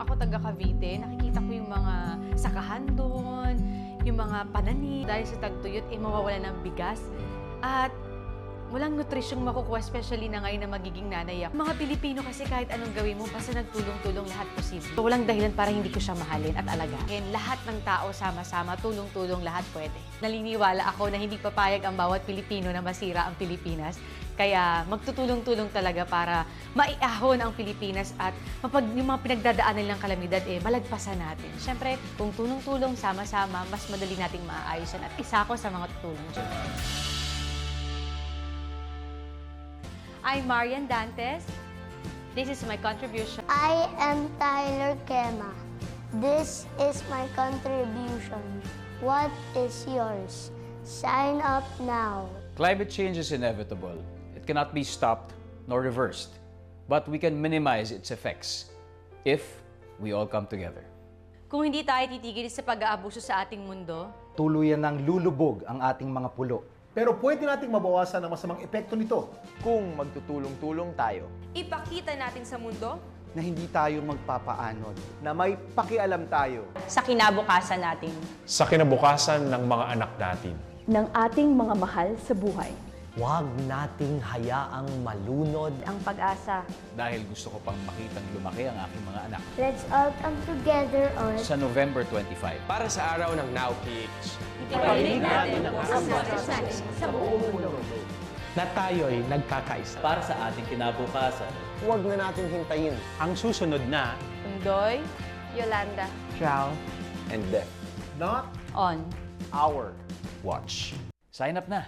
Ako taga Cavite, nakikita ko yung mga sakahan doon, yung mga pananim. Dahil sa tagtuyot, mawawala ng bigas. At walang nutrisyong makukuha, especially na ngayon na magiging nanay ako. Mga Pilipino kasi kahit anong gawin mo, basta nagtulong-tulong lahat posible. So, walang dahilan para hindi ko siya mahalin at alagahin. Lahat ng tao sama-sama, tulong-tulong, lahat pwede. Naniniwala ako na hindi papayag ang bawat Pilipino na masira ang Pilipinas. Kaya magtutulong-tulong talaga para maiahon ang Pilipinas at yung mga pinagdadaanan nilang kalamidad, malagpasan natin. Siyempre, kung tulong-tulong, sama-sama, mas madali nating maaayos yan. At isa ako sa mga tutulong dyan. I'm Marian Dantes. This is my contribution. I am Tyler Kema. This is my contribution. What is yours? Sign up now. Climate change is inevitable. It cannot be stopped nor reversed, but we can minimize its effects if we all come together. Kung hindi tayo titigil sa pag-aabuso sa ating mundo, Tuluyan ng lulubog ang ating mga pulo. Pero pwede nating mabawasan ang masamang epekto nito. Kung magtutulong-tulong tayo, Ipakita natin sa mundo Na hindi tayo magpapaanod. na may pakialam tayo sa kinabukasan natin. Sa kinabukasan ng mga anak natin. Ng ating mga mahal sa buhay. Huwag nating hayaang malunod Ang pag-asa. Dahil gusto ko pang makitang lumaki ang aking mga anak. Let's all come together on Sa November 25. Para sa araw ng Now Kids, Iparinig natin ang boses natin sa buong mundo. na tayo'y nagkakaisa. Para sa ating kinabukasan. huwag na natin hintayin Ang susunod na Undoy, Yolanda. Ciao. and death. Not on. Our Watch. Sign up na!